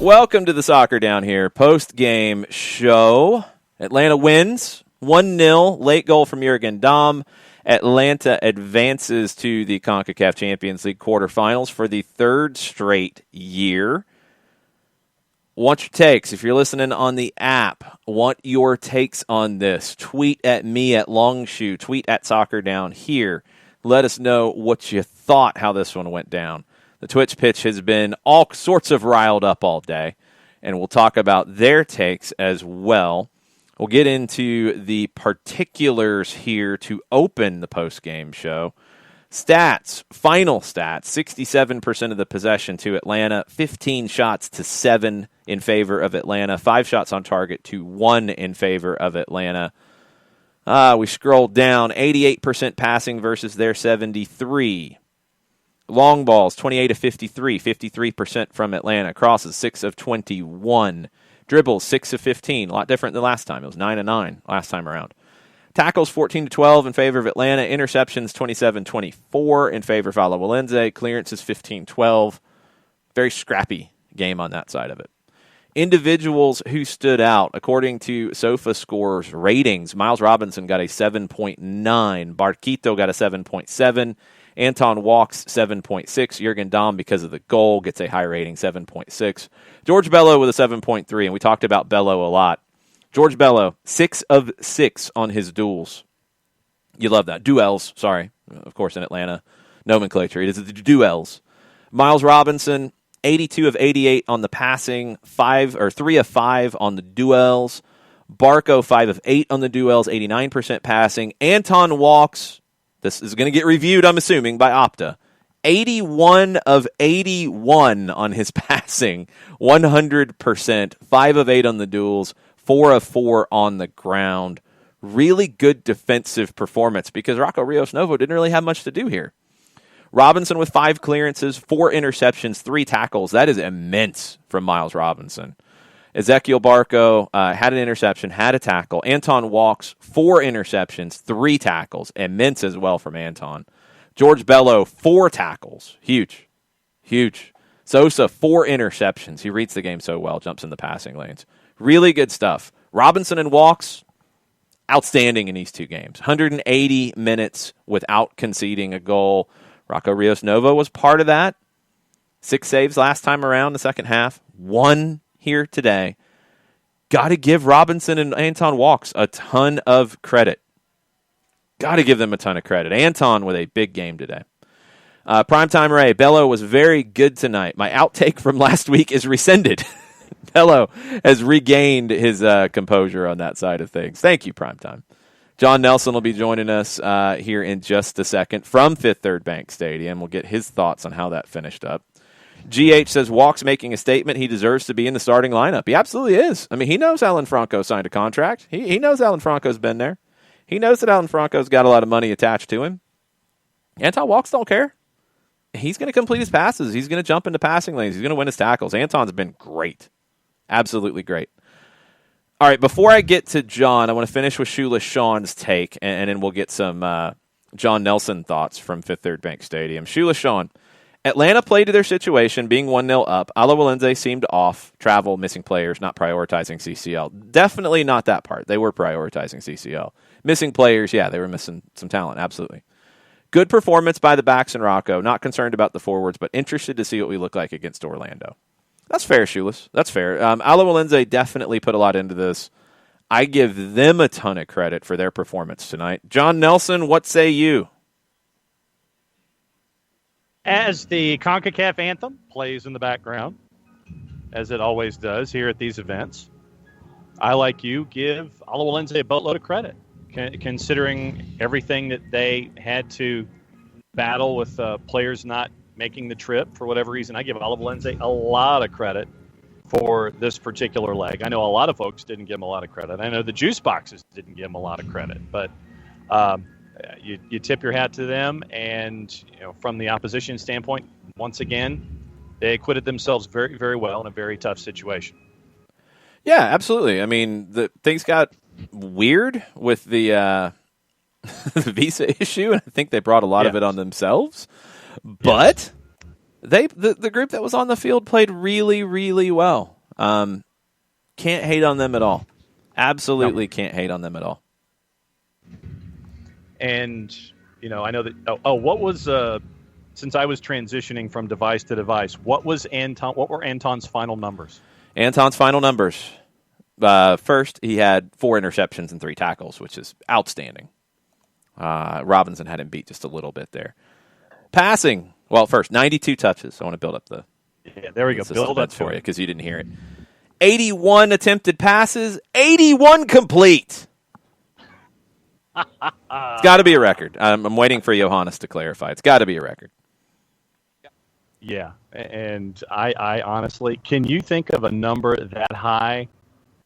Welcome to the Soccer Down Here post-game show. Atlanta wins 1-0, late goal from Jurgen Damm. Atlanta advances to the CONCACAF Champions League quarterfinals for the third straight year. Want your takes. If you're listening on the app, want your takes on this. Tweet at me at Longshoe. Tweet at Soccer Down Here. Let us know what you thought, how this one went down. The Twitch pitch has been all sorts of riled up all day, and we'll talk about their takes as well. We'll get into the particulars here to open the post-game show. Stats, final stats, 67% of the possession to Atlanta, 15 shots to 7 in favor of Atlanta, 5 shots on target to 1 in favor of Atlanta. We scrolled down, 88% passing versus their 73%. Long balls, 28 of 53, 53% from Atlanta. Crosses, 6 of 21. Dribbles, 6 of 15. A lot different than last time. It was 9 of 9 last time around. Tackles, 14 to 12 in favor of Atlanta. Interceptions, 27-24 in favor of Alajuelense. Clearances, 15-12. Very scrappy game on that side of it. Individuals who stood out, according to SofaScore's ratings, Miles Robinson got a 7.9. Barquito got a 7.7. Anton Walks, 7.6. Jurgen Damm, because of the goal, gets a high rating, 7.6. George Bello with a 7.3, and we talked about Bello a lot. George Bello, 6 of 6 on his duels. You love that. Duels, sorry. Of course, in Atlanta nomenclature, it is the duels. Miles Robinson, 82 of 88 on the passing, 3 of 5 on the duels. Barco, 5 of 8 on the duels, 89% passing. Anton Walks, this is going to get reviewed, I'm assuming, by Opta. 81 of 81 on his passing, 100%, 5 of 8 on the duels, 4 of 4 on the ground. Really good defensive performance because Rocco Rios Novo didn't really have much to do here. Robinson with 5 clearances, 4 interceptions, 3 tackles. That is immense from Miles Robinson. Ezequiel Barco had an interception, had a tackle. Anton Walks, 4 interceptions, 3 tackles. Immense as well from Anton. George Bello, 4 tackles. Huge. Sosa, 4 interceptions. He reads the game so well, jumps in the passing lanes. Really good stuff. Robinson and Walks, outstanding in these 2 games. 180 minutes without conceding a goal. Rocco Rios Novo was part of that. 6 saves last time around the second half. 1 here today. Got to give Robinson and Anton Walks a ton of credit. Got to give them a ton of credit. Anton with a big game today. Primetime Ray, Bello was very good tonight. My outtake from last week is rescinded. Bello has regained his composure on that side of things. Thank you, Primetime. John Nelson will be joining us here in just a second from Fifth Third Bank Stadium. We'll get his thoughts on how that finished up. GH says Walks making a statement. He deserves to be in the starting lineup. He absolutely is. I mean, he knows Alan Franco signed a contract. He knows Alan Franco's been there. He knows that Alan Franco's got a lot of money attached to him. Anton Walks don't care. He's going to complete his passes. He's going to jump into passing lanes. He's going to win his tackles. Anton's been great. Absolutely great. All right, before I get to John, I want to finish with Shoeless Sean's take, and then we'll get some John Nelson thoughts from Fifth Third Bank Stadium. Shoeless Sean, Atlanta played to their situation, being 1-0 up. Alajuelense seemed off, travel, missing players, not prioritizing CCL. Definitely not that part. They were prioritizing CCL. Missing players, yeah, they were missing some talent, absolutely. Good performance by the backs and Rocco. Not concerned about the forwards, but interested to see what we look like against Orlando. That's fair, Shoeless. That's fair. Alajuelense definitely put a lot into this. I give them a ton of credit for their performance tonight. John Nelson, what say you? As the CONCACAF anthem plays in the background, as it always does here at these events, I, like you, give Alajuelense a boatload of credit, considering everything that they had to battle with players not making the trip for whatever reason. I give Alajuelense a lot of credit for this particular leg. I know a lot of folks didn't give them a lot of credit. I know the juice boxes didn't give them a lot of credit, but you tip your hat to them, and from the opposition standpoint, once again, they acquitted themselves very, very well in a very tough situation. Yeah, absolutely. I mean, things got weird with the visa issue, and I think they brought a lot of it on themselves. But the group that was on the field played really, really well. Can't hate on them at all. Absolutely can't hate on them at all. And, I know that. What was since I was transitioning from device to device, what were Anton's final numbers? Anton's final numbers. First, he had 4 interceptions and 3 tackles, which is outstanding. Robinson had him beat just a little bit there. Passing, well, first, 92 touches. I want to build up the... Yeah, there we go. Build up for you because you didn't hear it. 81 attempted passes, 81 complete. It's got to be a record. I'm waiting for Johannes to clarify. It's got to be a record. Yeah, and I honestly, can you think of a number that high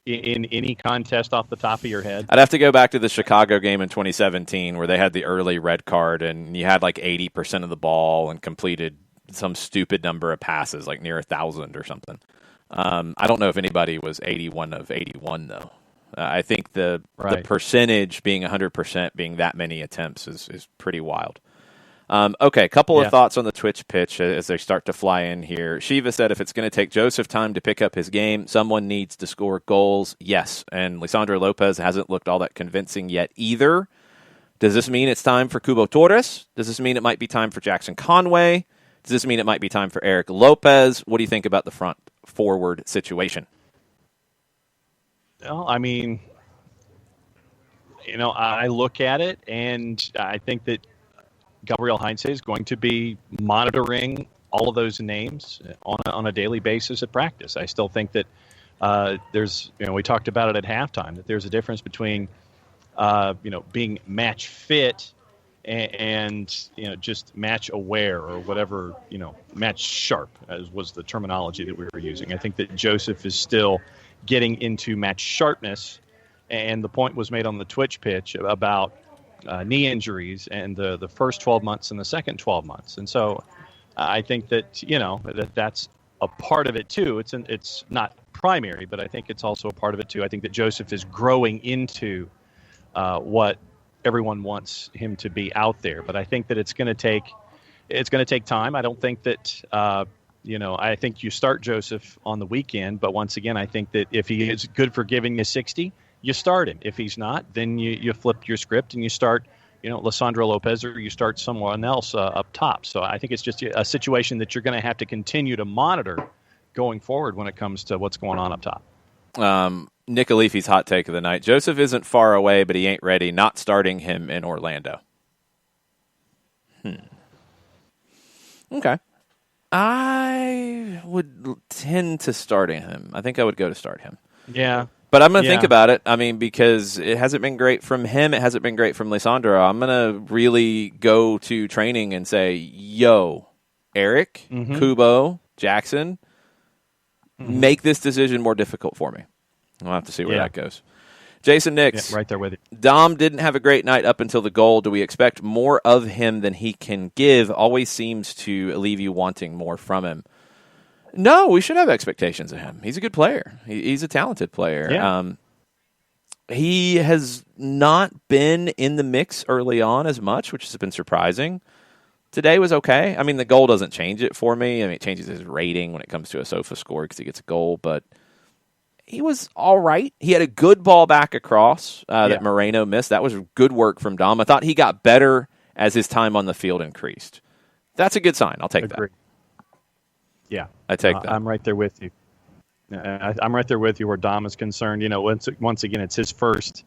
in any contest off the top of your head? I'd have to go back to the Chicago game in 2017 where they had the early red card and you had like 80% of the ball and completed some stupid number of passes, like near 1,000 or something. I don't know if anybody was 81 of 81, though. I think the percentage being 100% being that many attempts is pretty wild. Okay, a couple of thoughts on the Twitch pitch as they start to fly in here. Shiva said if it's going to take Joseph time to pick up his game, someone needs to score goals. Yes, and Lisandro Lopez hasn't looked all that convincing yet either. Does this mean it's time for Cubo Torres? Does this mean it might be time for Jackson Conway? Does this mean it might be time for Eric Lopez? What do you think about the front forward situation? Well, I mean, I look at it and I think that Gabriel Heinze is going to be monitoring all of those names on a daily basis at practice. I still think that there's, we talked about it at halftime, that there's a difference between, being match fit and just match aware or whatever, match sharp, as was the terminology that we were using. I think that Joseph is still getting into match sharpness, and the point was made on the Twitch pitch about knee injuries and the first 12 months and the second 12 months. And so I think that, that's a part of it too. It's not primary, but I think it's also a part of it too. I think that Joseph is growing into what everyone wants him to be out there. But I think that it's going to take time. I don't think that, I think you start Joseph on the weekend, but once again, I think that if he is good for giving you 60, you start him. If he's not, then you flip your script and you start, Lisandro Lopez, or you start someone else up top. So I think it's just a situation that you're going to have to continue to monitor going forward when it comes to what's going on up top. Nick Alifi's hot take of the night. Joseph isn't far away, but he ain't ready. Not starting him in Orlando. Okay. I would tend to starting him. I think I would go to start him. Yeah. But I'm going to think about it. I mean, because it hasn't been great from him. It hasn't been great from Lisandro. I'm going to really go to training and say, yo, Eric, Kubo, Jackson, make this decision more difficult for me. I'll have to see where that goes. Jason Nix. Yeah, right there with you. Dom didn't have a great night up until the goal. Do we expect more of him than he can give? Always seems to leave you wanting more from him. No, we should have expectations of him. He's a good player. He's a talented player. Yeah. He has not been in the mix early on as much, which has been surprising. Today was okay. I mean, the goal doesn't change it for me. I mean, it changes his rating when it comes to a SOFA score because he gets a goal, but he was all right. He had a good ball back across that Moreno missed. That was good work from Dom. I thought he got better as his time on the field increased. That's a good sign. I'll take that. Yeah, I take that. I'm right there with you. I'm right there with you where Dom is concerned. Once again, it's his first,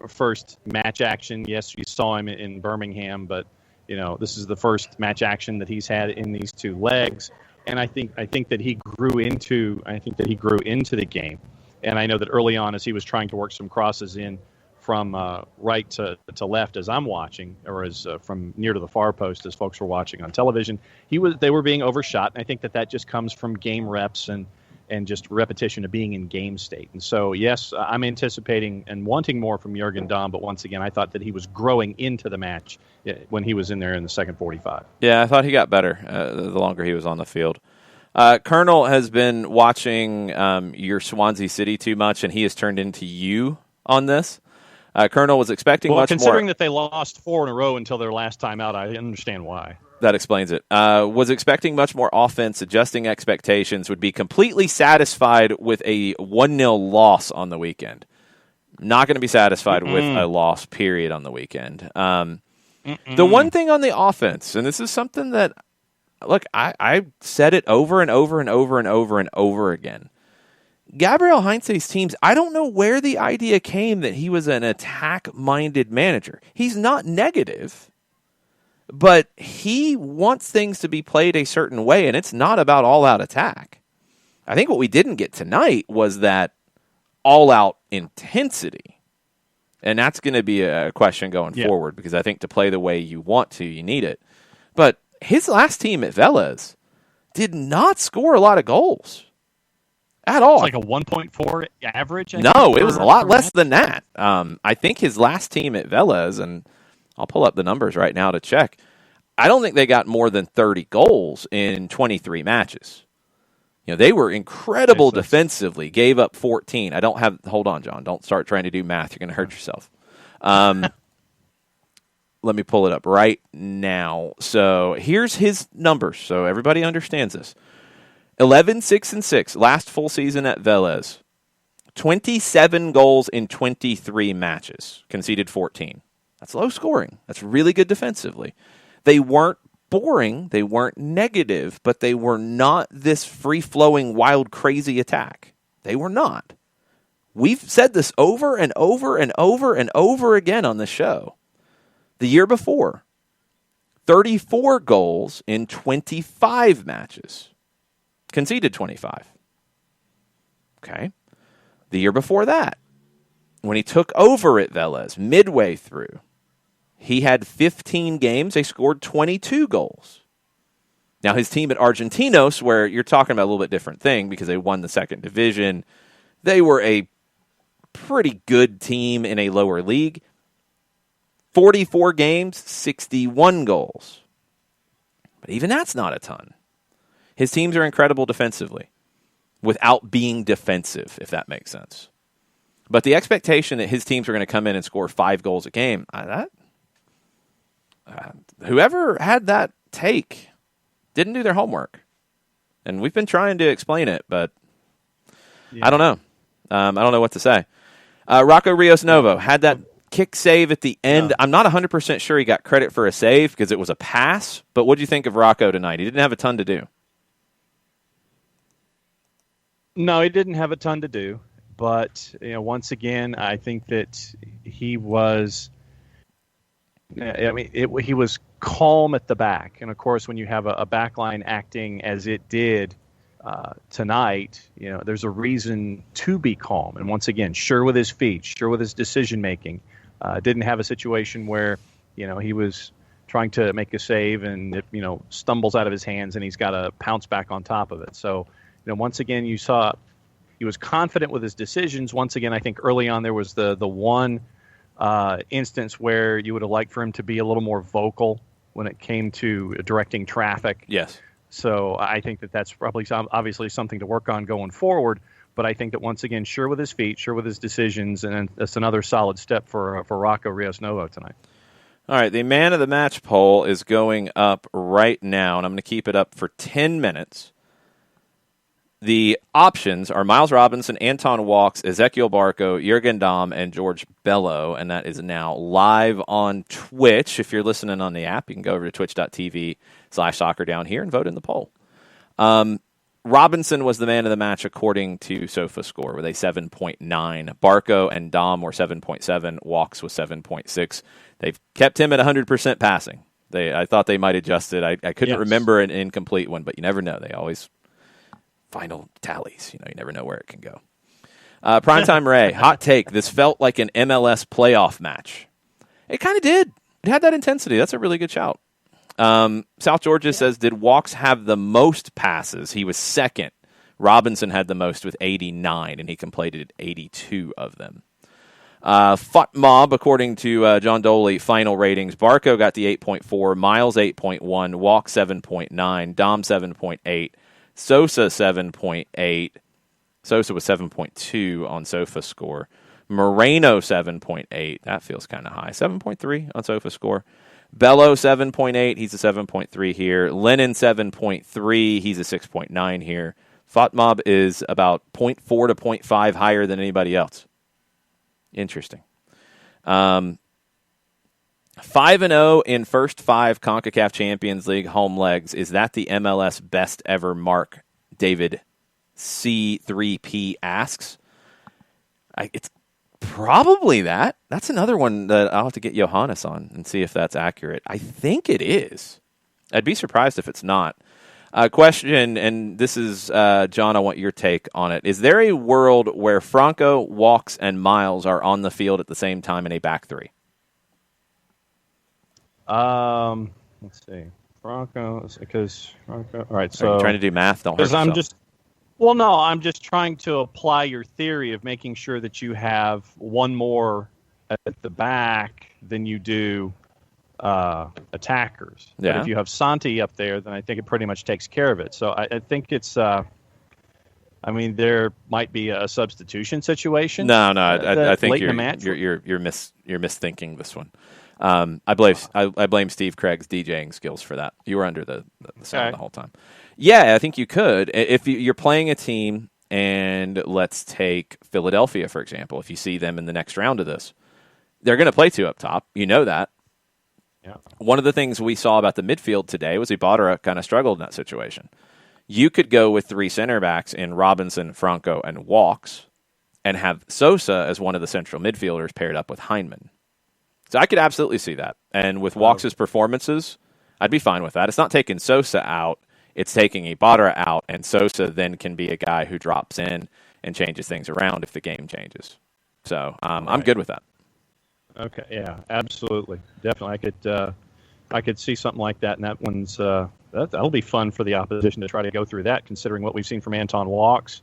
first match action. Yes, you saw him in Birmingham, but this is the first match action that he's had in these 2 legs. And I think that he grew into the game. And I know that early on, as he was trying to work some crosses in from right to left as I'm watching, or as from near to the far post as folks were watching on television, they were being overshot. And I think that just comes from game reps and just repetition of being in game state. And so, yes, I'm anticipating and wanting more from Jurgen Damm, but once again, I thought that he was growing into the match when he was in there in the second 45. Yeah, I thought he got better the longer he was on the field. Colonel has been watching your Swansea City too much, and he has turned into you on this. Colonel was expecting much more. Considering that they lost 4 in a row until their last time out, I understand why. That explains it. Was expecting much more offense, adjusting expectations, would be completely satisfied with a 1-0 loss on the weekend. Not going to be satisfied with a loss, period, on the weekend. The one thing on the offense, and this is something that, look, I said it over and over and over and over and over again. Gabriel Heinze's teams, I don't know where the idea came that he was an attack-minded manager. He's not negative, but he wants things to be played a certain way, and it's not about all-out attack. I think what we didn't get tonight was that all-out intensity, and that's going to be a question going forward, because I think to play the way you want to, you need it. But his last team at Vélez did not score a lot of goals at all. It's like a 1.4 average? No, it was a lot less than that. I think his last team at Vélez, and I'll pull up the numbers right now to check, I don't think they got more than 30 goals in 23 matches. You know, they were incredible defensively, gave up 14. Hold on, John, don't start trying to do math. You're going to hurt yourself. Let me pull it up right now. So here's his numbers, so everybody understands this. 11-6-6, last full season at Vélez. 27 goals in 23 matches, conceded 14. That's low scoring. That's really good defensively. They weren't boring, they weren't negative, but they were not this free-flowing, wild, crazy attack. They were not. We've said this over and over and over and over again on the show. The year before, 34 goals in 25 matches. Conceded 25. Okay. The year before that, when he took over at Vélez, midway through, he had 15 games. They scored 22 goals. Now, his team at Argentinos, where you're talking about a little bit different thing because they won the second division, they were a pretty good team in a lower league. 44 games, 61 goals. But even that's not a ton. His teams are incredible defensively without being defensive, if that makes sense. But the expectation that his teams are going to come in and score 5 goals a game, whoever had that take didn't do their homework. And we've been trying to explain it, but I don't know. I don't know what to say. Rocco Rios Novo had that kick save at the end. I'm not 100% sure he got credit for a save because it was a pass, but what do you think of Rocco tonight? He didn't have a ton to do. No, he didn't have a ton to do, but once again, I think that he was. He was calm at the back, and of course, when you have a back line acting as it did tonight, there's a reason to be calm. And once again, sure with his feet, sure with his decision making. Didn't have a situation where he was trying to make a save and it stumbles out of his hands, and he's got to pounce back on top of it. So. Once again, you saw he was confident with his decisions. Once again, I think early on there was the one instance where you would have liked for him to be a little more vocal when it came to directing traffic. Yes. So I think that's probably obviously something to work on going forward. But I think that once again, sure with his feet, sure with his decisions, and that's another solid step for Rocco Rios Novo tonight. All right, the man of the match poll is going up right now, and I'm going to keep it up for 10 minutes. The options are Miles Robinson, Anton Walks, Ezequiel Barco, Jurgen Damm, and George Bello, and that is now live on Twitch. If you're listening on the app, you can go over to twitch.tv/soccer down here and vote in the poll. Robinson was the man of the match according to SofaScore with a 7.9. Barco and Damm were 7.7. Walks was 7.6. They've kept him at 100% passing. I thought they might adjust it. I couldn't remember an incomplete one, but you never know. They always final tallies. You never know where it can go. Primetime Ray, hot take. This felt like an MLS playoff match. It kind of did. It had that intensity. That's a really good shout. South Georgia says, did Walks have the most passes? He was second. Robinson had the most with 89, and he completed 82 of them. Mob, according to John Doley, final ratings. Barco got the 8.4, Miles 8.1, Walk 7.9, Damm 7.8, Sosa 7.8. Sosa was 7.2 on SofaScore. Moreno 7.8. That feels kind of high. 7.3 on SofaScore. Bello 7.8, he's a 7.3 here. Lennon 7.3, he's a 6.9 here. Fatmob is about 0.4 to 0.5 higher than anybody else. Interesting. 5-0 in first 5 CONCACAF Champions League home legs. Is that the MLS best ever mark? David C3P asks. It's probably that. That's another one that I'll have to get Johannes on and see if that's accurate. I think it is. I'd be surprised if it's not. Question, and this is, John, I want your take on it. Is there a world where Franco, Walks, and Miles are on the field at the same time in a back three? Let's see. Franco, because Franco. All right, so are you trying to do math? Don't hurt yourself. I'm just trying to apply your theory of making sure that you have one more at the back than you do attackers. Yeah. But if you have Santi up there, then I think it pretty much takes care of it. So I think it's. There might be a substitution situation. No, I think you're misthinking this one. I blame Steve Craig's DJing skills for that. You were under the sound the whole time. Yeah, I think you could. If you're playing a team, and let's take Philadelphia, for example. If you see them in the next round of this, they're going to play 2 up top. You know that. Yeah. One of the things we saw about the midfield today was Ibarra kind of struggled in that situation. You could go with 3 center backs in Robinson, Franco, and Walks, and have Sosa as one of the central midfielders paired up with Heinemann. So I could absolutely see that. And with Walks' performances, I'd be fine with that. It's not taking Sosa out. It's taking Ibarra out, and Sosa then can be a guy who drops in and changes things around if the game changes. So I'm good with that. Okay, yeah, absolutely. Definitely. I could see something like that, and that one's that'll be fun for the opposition to try to go through that, considering what we've seen from Anton Walks,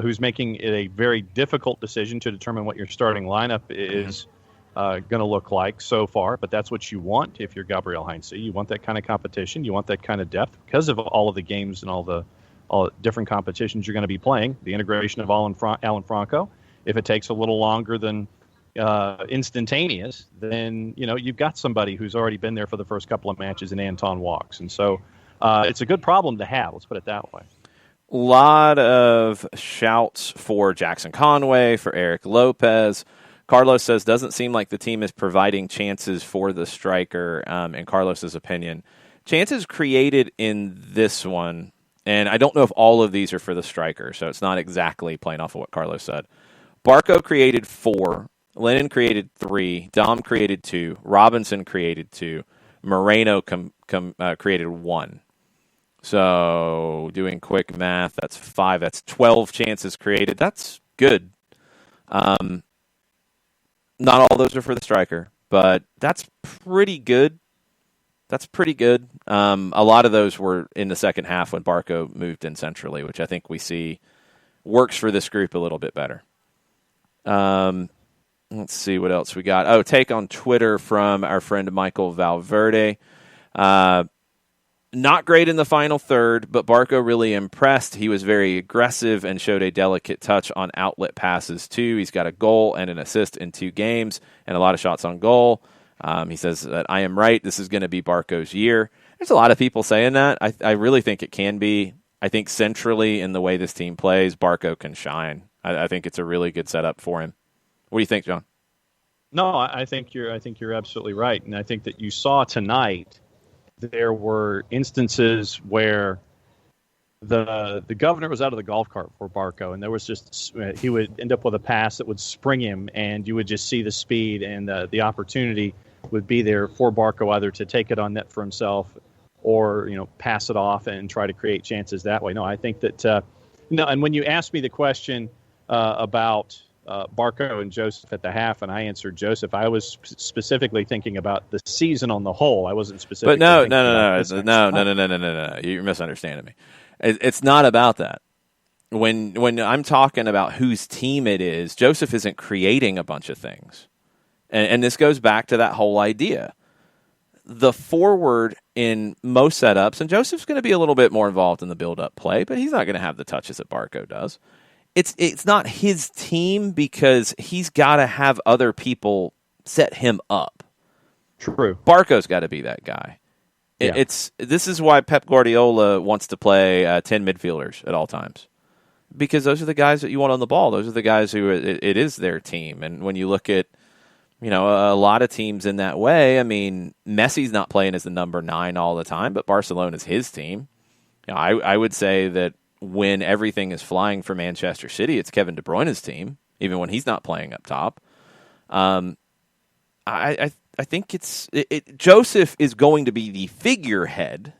who's making it a very difficult decision to determine what your starting lineup is going to look like so far, but that's what you want if you're Gabriel Heinze. You want that kind of competition. You want that kind of depth because of all of the games and all the different competitions you're going to be playing, the integration of Alan Franco. If it takes a little longer than instantaneous, then you've got somebody who's already been there for the first couple of matches in Anton Walks. And so it's a good problem to have, let's put it that way. A lot of shouts for Jackson Conway, for Eric Lopez. Carlos says, doesn't seem like the team is providing chances for the striker, in Carlos's opinion. Chances created in this one, and I don't know if all of these are for the striker, so it's not exactly playing off of what Carlos said. Barco created 4, Lennon created 3, Dom created 2, Robinson created 2, Moreno created 1. So doing quick math, that's 5. That's 12 chances created. That's good. Not all those are for the striker, but that's pretty good. A lot of those were in the second half when Barco moved in centrally, which I think we see works for this group a little bit better. Let's see what else we got. Oh, take on Twitter from our friend Michael Valverde. Not great in the final third, but Barco really impressed. He was very aggressive and showed a delicate touch on outlet passes, too. He's got a goal and an assist in 2 games and a lot of shots on goal. He says that I am right. This is going to be Barco's year. There's a lot of people saying that. I really think it can be. I think centrally in the way this team plays, Barco can shine. I think it's a really good setup for him. What do you think, John? No, I think you're absolutely right. And I think that you saw tonight there were instances where the governor was out of the golf cart for Barco, and there was just he would end up with a pass that would spring him, and you would just see the speed and the opportunity would be there for Barco either to take it on net for himself or pass it off and try to create chances that way. No, I think that and when you asked me the question about Barco and Joseph at the half, and I answered Joseph, I was specifically thinking about the season on the whole. I wasn't specifically. But no. You're misunderstanding me. It's not about that. When I'm talking about whose team it is, Joseph isn't creating a bunch of things, and this goes back to that whole idea. The forward in most setups, and Joseph's going to be a little bit more involved in the build-up play, but he's not going to have the touches that Barco does. It's not his team because he's got to have other people set him up. True. Barco's got to be that guy. Yeah. This is why Pep Guardiola wants to play 10 midfielders at all times, because those are the guys that you want on the ball. Those are the guys who it is their team. And when you look at a lot of teams in that way, I mean, Messi's not playing as the number 9 all the time, but Barcelona is his team. I would say that when everything is flying for Manchester City, it's Kevin De Bruyne's team, even when he's not playing up top. I think Joseph is going to be the figurehead,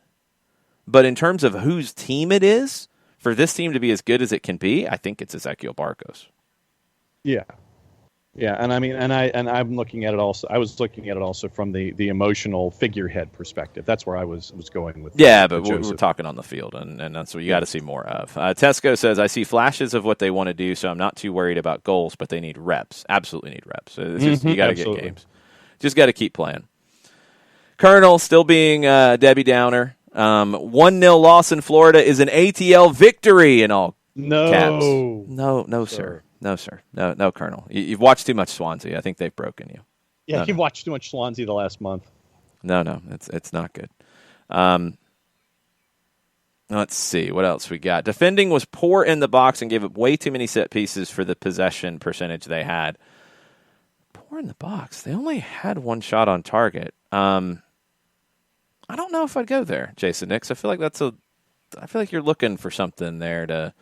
but in terms of whose team it is, for this team to be as good as it can be, I think it's Ezequiel Barcos. Yeah. Yeah, and I mean, I'm looking at it also. I was looking at it also from the emotional figurehead perspective. That's where I was going with. Yeah, but we're talking on the field, and that's what you got to see more of. Tesco says, "I see flashes of what they want to do, so I'm not too worried about goals, but they need reps. Absolutely need reps. You got to get games. Just got to keep playing." Colonel still being Debbie Downer. 1-0 loss in Florida is an ATL victory in all caps. No, sir. No, sir. No, Colonel. You've watched too much Swansea. I think they've broken you. Yeah, you've watched too much Swansea the last month. No, it's not good. Let's see. What else we got? Defending was poor in the box and gave up way too many set pieces for the possession percentage they had. Poor in the box. They only had one shot on target. I don't know if I'd go there, Jason Nix. I feel like you're looking for something there to.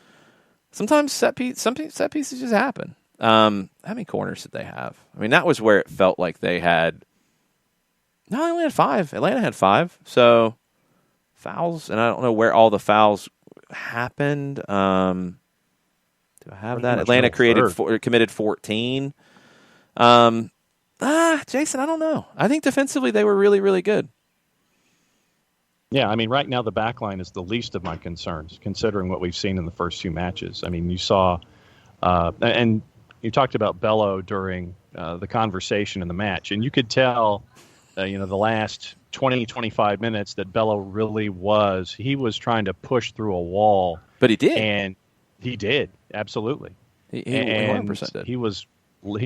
Sometimes set pieces just happen. How many corners did they have? I mean, that was where it felt like they had. No, they only had 5. Atlanta had 5. So fouls, and I don't know where all the fouls happened. Do I have that? Atlanta committed 14. Jason, I don't know. I think defensively they were really, really good. Yeah, I mean, right now the back line is the least of my concerns, considering what we've seen in the first 2 matches. I mean, you saw, and you talked about Bello during the conversation in the match, and you could tell, the last 20, 25 minutes that Bello really he was trying to push through a wall. But he did. And he did, absolutely. He 100% did. He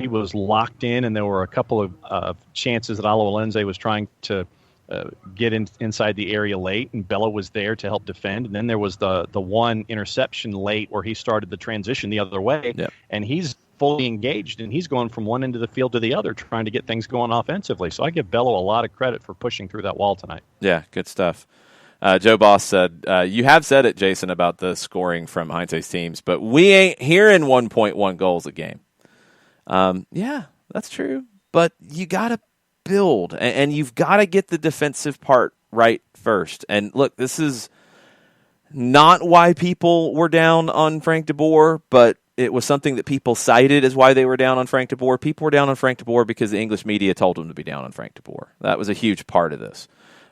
was locked in, and there were a couple of chances that Alajuelense was trying to get inside the area late, and Bello was there to help defend. And then there was the one interception late where he started the transition the other way, and he's fully engaged, and he's going from one end of the field to the other trying to get things going offensively. So I give Bello a lot of credit for pushing through that wall tonight. Yeah, good stuff. Joe Boss said, you have said it, Jason, about the scoring from Heinze's teams, but we ain't hearing 1.1 goals a game. Yeah, that's true, but you got to build, and you've got to get the defensive part right first. And look, this is not why people were down on Frank de Boer, but it was something that people cited as why they were down on Frank de Boer. People were down on Frank de Boer because the English media told them to be down on Frank de Boer. That was a huge part of this.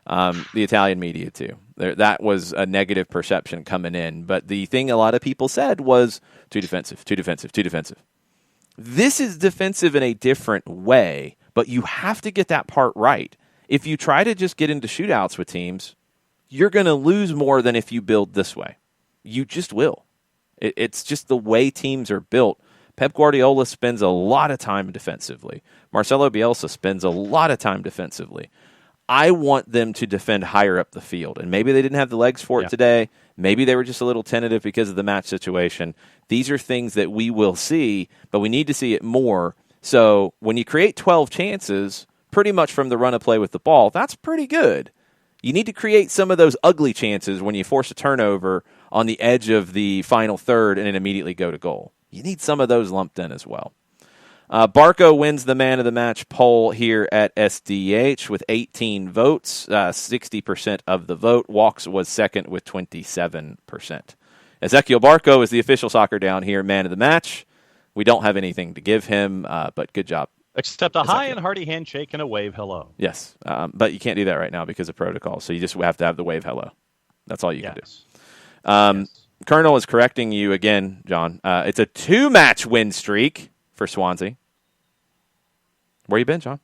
The Italian media, too. That was a negative perception coming in. But the thing a lot of people said was too defensive. This is defensive in a different way, but you have to get that part right. If you try to just get into shootouts with teams, you're going to lose more than if you build this way. You just will. It's just the way teams are built. Pep Guardiola spends a lot of time defensively. Marcelo Bielsa spends a lot of time defensively. I want them to defend higher up the field, and maybe they didn't have the legs for it today. Maybe they were just a little tentative because of the match situation. These are things that we will see, but we need to see it more. So when you create 12 chances, pretty much from the run of play with the ball, that's pretty good. You need to create some of those ugly chances when you force a turnover on the edge of the final third and then immediately go to goal. You need some of those lumped in as well. Barco wins the man of the match poll here at SDH with 18 votes, 60% of the vote. Walks was second with 27%. Ezequiel Barco is the official Soccer Down here man of the match. We don't have anything to give him, but good job. Except a high and hearty handshake and a wave hello. Yes, but you can't do that right now because of protocol, so you just have to have the wave hello. That's all you can do. Colonel is correcting you again, John. It's a 2-match win streak for Swansea. Where you been, John?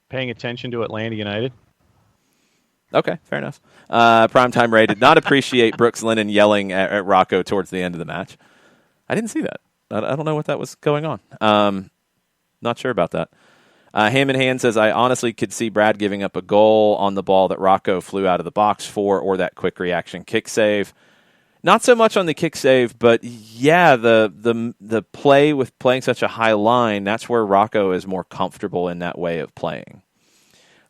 Paying attention to Atlanta United. Okay, fair enough. Primetime Ray did not appreciate Brooks Lennon yelling at Rocco towards the end of the match. I didn't see that. I don't know what that was going on. Not sure about that. Ham in Hand says, I honestly could see Brad giving up a goal on the ball that Rocco flew out of the box for, or that quick reaction kick save. Not so much on the kick save, but yeah, the play with playing such a high line, that's where Rocco is more comfortable in that way of playing.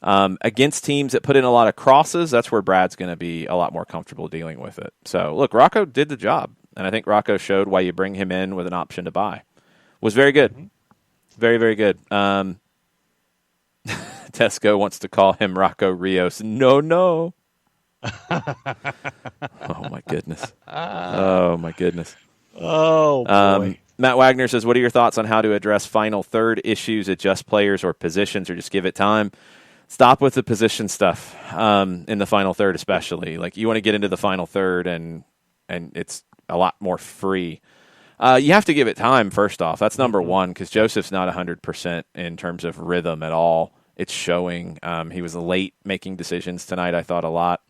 Against teams that put in a lot of crosses, that's where Brad's going to be a lot more comfortable dealing with it. So, look, Rocco did the job, and I think Rocco showed why you bring him in with an option to buy. Was very good. Very, very good. Tesco wants to call him Rocco Rios. No. Oh, my goodness. Oh, my goodness. Oh, boy. Matt Wagner says, what are your thoughts on how to address final third issues, adjust players or positions, or just give it time? Stop with the position stuff in the final third especially. Like, you want to get into the final third, and it's a lot more free. You have to give it time, first off. That's number one, because Joseph's not 100% in terms of rhythm at all. It's showing. He was late making decisions tonight, I thought, a lot.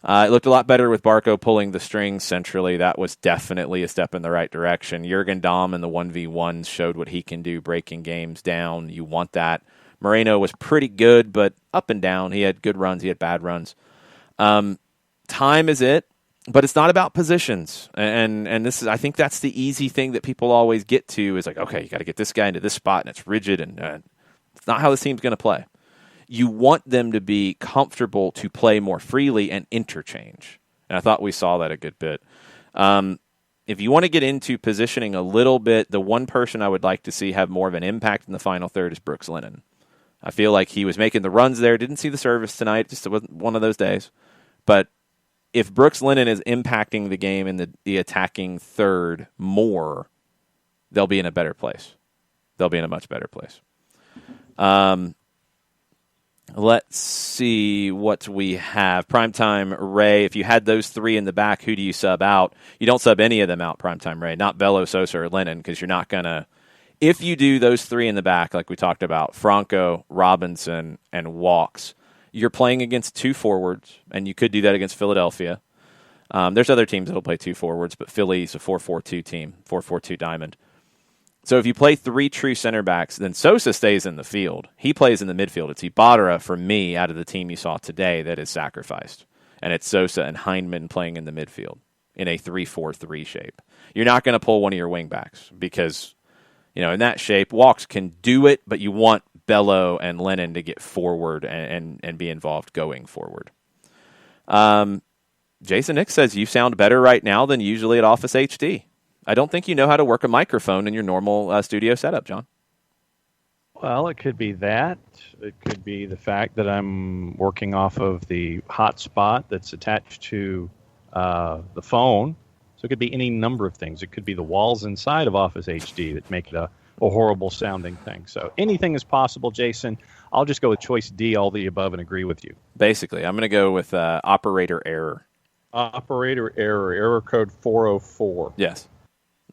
It looked a lot better with Barco pulling the strings centrally. That was definitely a step in the right direction. Jürgen Damm in the 1v1s showed what he can do, breaking games down. You want that. Moreno was pretty good, but up and down. He had good runs. He had bad runs. Time is it, but it's not about positions. And this is, I think that's the easy thing that people always get to is like, okay, you got to get this guy into this spot, and it's rigid, and it's not how this team's going to play. You want them to be comfortable to play more freely and interchange. And I thought we saw that a good bit. If you want to get into positioning a little bit, the one person I would like to see have more of an impact in the final third is Brooks Lennon. I feel like he was making the runs there. Didn't see the service tonight. Just wasn't one of those days. But if Brooks Lennon is impacting the game in the attacking third more, they'll be in a better place. They'll be in a much better place. Let's see what we have. Primetime Ray, if you had those three in the back, who do you sub out? You don't sub any of them out, Primetime Ray. Not Bello, Sosa, or Lennon, because you're not going to. If you do those three in the back, like we talked about, Franco, Robinson, and Walks, you're playing against two forwards, and you could do that against Philadelphia. There's other teams that will play two forwards, but Philly's a 4-4-2 team, 4-4-2 diamond. So if you play three true center backs, then Sosa stays in the field. He plays in the midfield. It's Ibarra, for me, out of the team you saw today, that is sacrificed. And it's Sosa and Heinemann playing in the midfield in a 3-4-3 shape. You're not going to pull one of your wing backs because, in that shape, Walks can do it, but you want Bello and Lennon to get forward and be involved going forward. Jason Nick says, you sound better right now than usually at Office HD. I don't think you know how to work a microphone in your normal studio setup, John. Well, it could be that. It could be the fact that I'm working off of the hotspot that's attached to the phone. So it could be any number of things. It could be the walls inside of Office HD that make it a horrible sounding thing. So anything is possible, Jason. I'll just go with choice D, all the above, and agree with you. Basically, I'm going to go with operator error. Operator error code 404. Yes.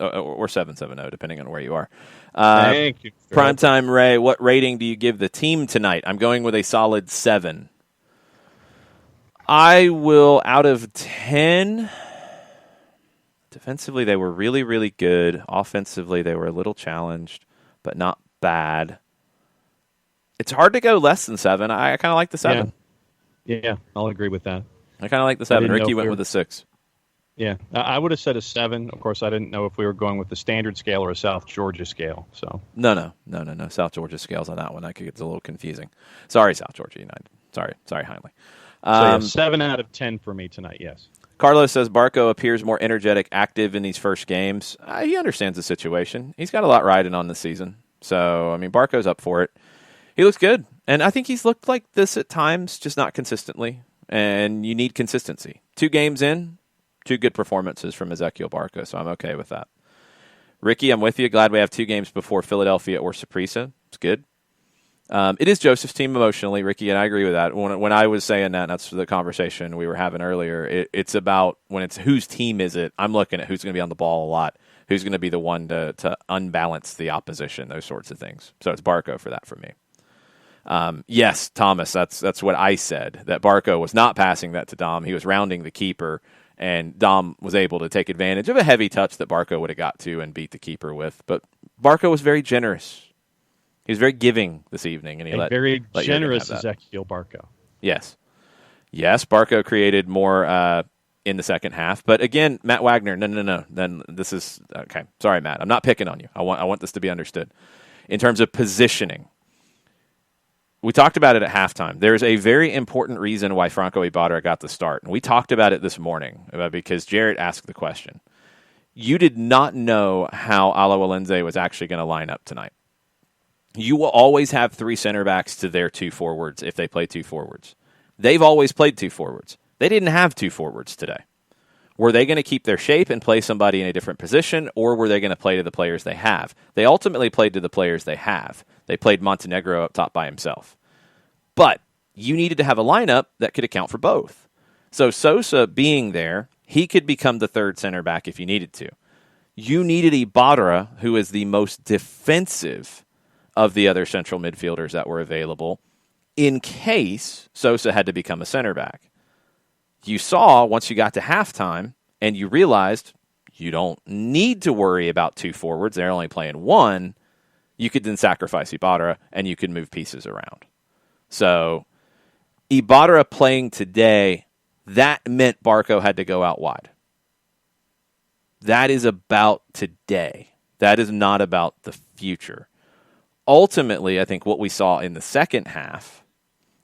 Or 770, depending on where you are. Thank you. Primetime Ray, what rating do you give the team tonight? I'm going with a solid 7. I will, out of 10, defensively they were really, really good. Offensively they were a little challenged, but not bad. It's hard to go less than 7. I kind of like the 7. Yeah, I'll agree with that. I kind of like the 7. Ricky went with a 6. Yeah, I would have said a 7. Of course, I didn't know if we were going with the standard scale or a South Georgia scale. So No. South Georgia scales on that one. That gets a little confusing. Sorry, South Georgia United. Sorry, Heinley. So 7 out of 10 for me tonight, yes. Carlos says Barco appears more energetic, active in these first games. He understands the situation. He's got a lot riding on this season. So, Barco's up for it. He looks good. And I think he's looked like this at times, just not consistently. And you need consistency. 2 games in, 2 good performances from Ezequiel Barco, so I'm okay with that. Ricky, I'm with you. Glad we have 2 games before Philadelphia or Saprissa. It's good. It is Joseph's team emotionally, Ricky, and I agree with that. When I was saying that, and that's the conversation we were having earlier, it's about when it's whose team is it, I'm looking at who's going to be on the ball a lot, who's going to be the one to unbalance the opposition, those sorts of things. So it's Barco for that for me. Yes, Thomas, that's what I said, that Barco was not passing that to Dom. He was rounding the keeper, and Dom was able to take advantage of a heavy touch that Barco would have got to and beat the keeper with. But Barco was very generous. He was very giving this evening, and he let very let generous Jürgen have that. Ezequiel Barco. Yes. Barco created more in the second half, but again, Matt Wagner, no. Then this is okay. Sorry, Matt. I'm not picking on you. I want this to be understood. In terms of positioning, we talked about it at halftime. There's a very important reason why Franco Ibarra got the start, and we talked about it this morning because Jarrett asked the question. You did not know how Alajuelense was actually going to line up tonight. You will always have 3 center backs to their 2 forwards if they play 2 forwards. They've always played 2 forwards. They didn't have 2 forwards today. Were they going to keep their shape and play somebody in a different position, or were they going to play to the players they have? They ultimately played to the players they have. They played Montenegro up top by himself. But you needed to have a lineup that could account for both. So Sosa being there, he could become the 3rd center back if you needed to. You needed Ibarra, who is the most defensive of the other central midfielders that were available, in case Sosa had to become a center back. You saw once you got to halftime and you realized you don't need to worry about 2 forwards. They're only playing 1. You could then sacrifice Ibarra and you could move pieces around. So Ibarra playing today, that meant Barco had to go out wide. That is about today. That is not about the future. Ultimately, I think what we saw in the second half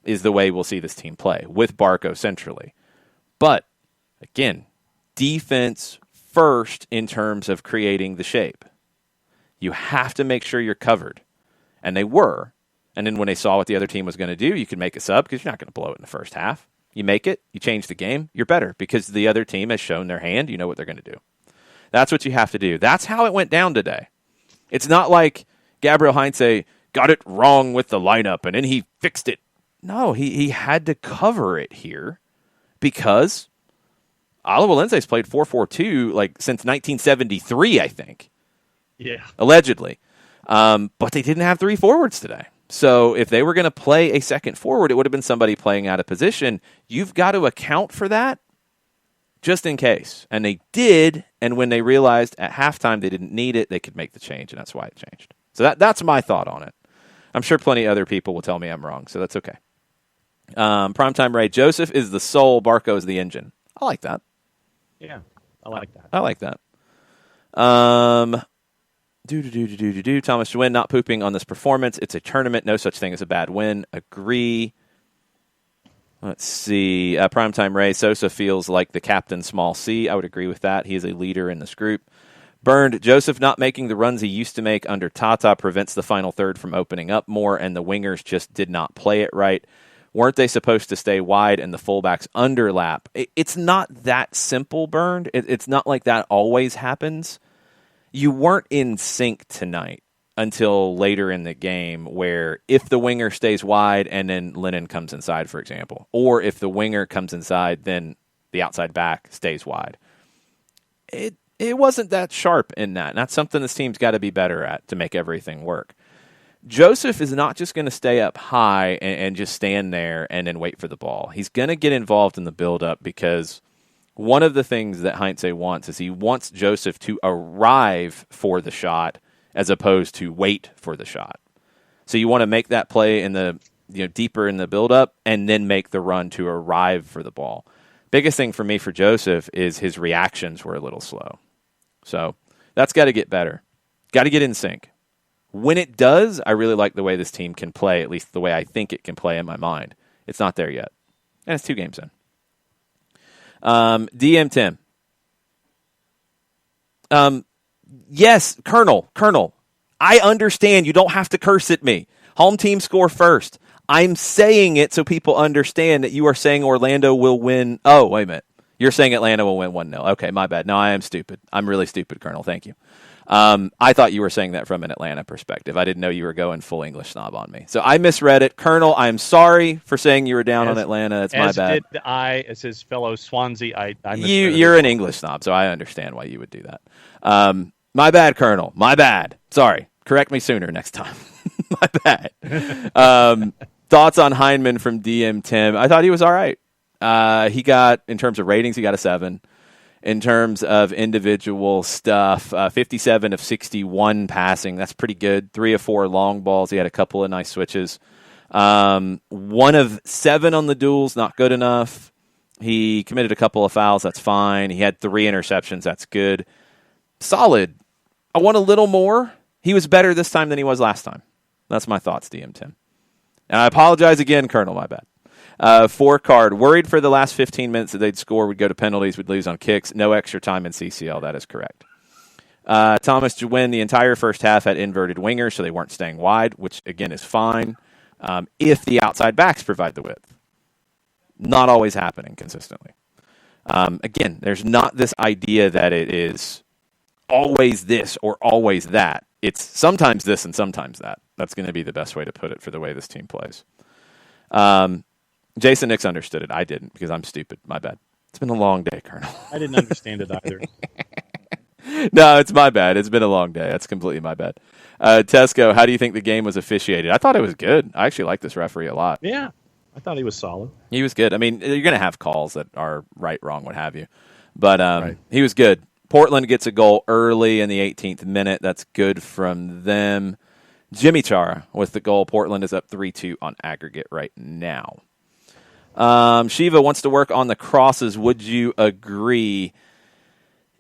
is the way we'll see this team play, with Barco centrally. But, again, defense first in terms of creating the shape. You have to make sure you're covered. And they were. And then when they saw what the other team was going to do, you could make a sub because you're not going to blow it in the first half. You make it, you change the game, you're better because the other team has shown their hand. You know what they're going to do. That's what you have to do. That's how it went down today. It's not like Gabriel Heinze got it wrong with the lineup and then he fixed it. No, he had to cover it here because Alajuelense's played 4-4-2 like since 1973, I think. Yeah. Allegedly. But they didn't have 3 forwards today. So if they were going to play a second forward, it would have been somebody playing out of position. You've got to account for that just in case. And they did, and when they realized at halftime they didn't need it, they could make the change, and that's why it changed. So that's my thought on it. I'm sure plenty of other people will tell me I'm wrong, so that's okay. Primetime Ray, Joseph is the soul, Barco is the engine. I like that. Yeah, I like that. I like that. Thomas Schwinn, not pooping on this performance. It's a tournament. No such thing as a bad win. Agree. Let's see. Primetime Ray, Sosa feels like the captain, small C. I would agree with that. He is a leader in this group. Burned, Joseph not making the runs he used to make under Tata prevents the final third from opening up more, and the wingers just did not play it right. Weren't they supposed to stay wide and the fullbacks underlap? It's not that simple, Burned. It's not like that always happens. You weren't in sync tonight until later in the game where if the winger stays wide and then Lennon comes inside, for example, or if the winger comes inside, then the outside back stays wide. It wasn't that sharp in that. And that's something this team's got to be better at to make everything work. Joseph is not just going to stay up high and just stand there and then wait for the ball. He's going to get involved in the build-up because one of the things that Heinze wants is he wants Joseph to arrive for the shot as opposed to wait for the shot. So you want to make that play in the deeper in the build-up and then make the run to arrive for the ball. Biggest thing for me for Joseph is his reactions were a little slow. So that's got to get better. Got to get in sync. When it does, I really like the way this team can play, at least the way I think it can play in my mind. It's not there yet. And it's 2 games in. DM Tim. Yes, Colonel. I understand you don't have to curse at me. Home team score first. I'm saying it so people understand that you are saying Orlando will win. Oh, wait a minute. You're saying Atlanta will win 1-0. Okay, my bad. No, I am stupid. I'm really stupid, Colonel. Thank you. I thought you were saying that from an Atlanta perspective. I didn't know you were going full English snob on me. So I misread it. Colonel, I'm sorry for saying you were down on Atlanta. That's my bad. As did I, as his fellow Swansea, I You're an English snob, so I understand why you would do that. My bad, Colonel. My bad. Sorry. Correct me sooner next time. My bad. Thoughts on Heinemann from DM Tim. I thought he was all right. He got, in terms of ratings, he got a 7. in terms of individual stuff. 57 of 61 passing. That's pretty good. 3 of 4 long balls. He had a couple of nice switches. 1 of 7 on the duels, not good enough. He committed a couple of fouls. That's fine. He had 3 interceptions. That's good. Solid. I want a little more. He was better this time than he was last time. That's my thoughts, DM Tim. And I apologize again, Colonel, my bad. 4 card. Worried for the last 15 minutes that they'd score, would go to penalties, would lose on kicks. No extra time in CCL. That is correct. Thomas Jawin, the entire first half had inverted wingers, so they weren't staying wide, which, again, is fine if the outside backs provide the width. Not always happening consistently. Again, there's not this idea that it is always this or always that. It's sometimes this and sometimes that. That's going to be the best way to put it for the way this team plays. Jason Nix understood it. I didn't because I'm stupid. My bad. It's been a long day, Colonel. I didn't understand it either. No, it's my bad. It's been a long day. That's completely my bad. Tesco, how do you think the game was officiated? I thought it was good. I actually like this referee a lot. Yeah, I thought he was solid. He was good. I mean, you're going to have calls that are right, wrong, what have you. But Right. He was good. Portland gets a goal early in the 18th minute. That's good from them. Jimmy Chara with the goal. Portland is up 3-2 on aggregate right now. Shiva wants to work on the crosses. Would you agree?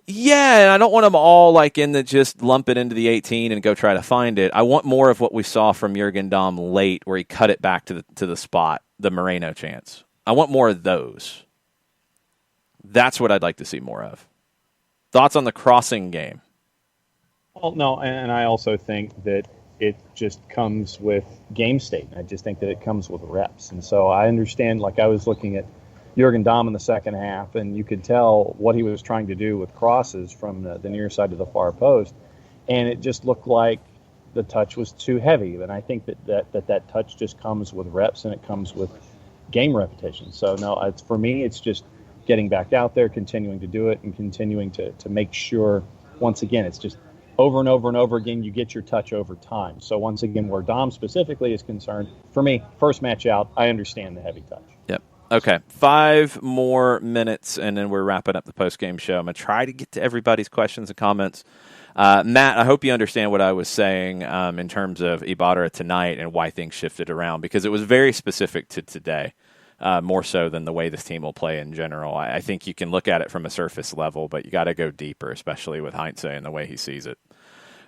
Yeah, and I don't want them all like in the just lump it into the 18 and go try to find it. I want more of what we saw from Jurgen Damm late where he cut it back to the spot, the Moreno chance. I want more of those. That's what I'd like to see more of. Thoughts on the crossing game? Well, no, and I also think that it just comes with game state. I just think that it comes with reps. And so I understand, like I was looking at Jurgen Damm in the second half, and you could tell what he was trying to do with crosses from the near side to the far post. And it just looked like the touch was too heavy. And I think that touch just comes with reps and it comes with game repetition. So, no, for me, it's just getting back out there, continuing to do it, and continuing to make sure, once again, it's just over and over and over again, you get your touch over time. So once again, where Dom specifically is concerned, for me, first match out, I understand the heavy touch. Yep. Okay, 5 more minutes, and then we're wrapping up the post-game show. I'm going to try to get to everybody's questions and comments. Matt, I hope you understand what I was saying in terms of Ibarra tonight and why things shifted around, because it was very specific to today. More so than the way this team will play in general. I think you can look at it from a surface level, but you got to go deeper, especially with Heinze and the way he sees it.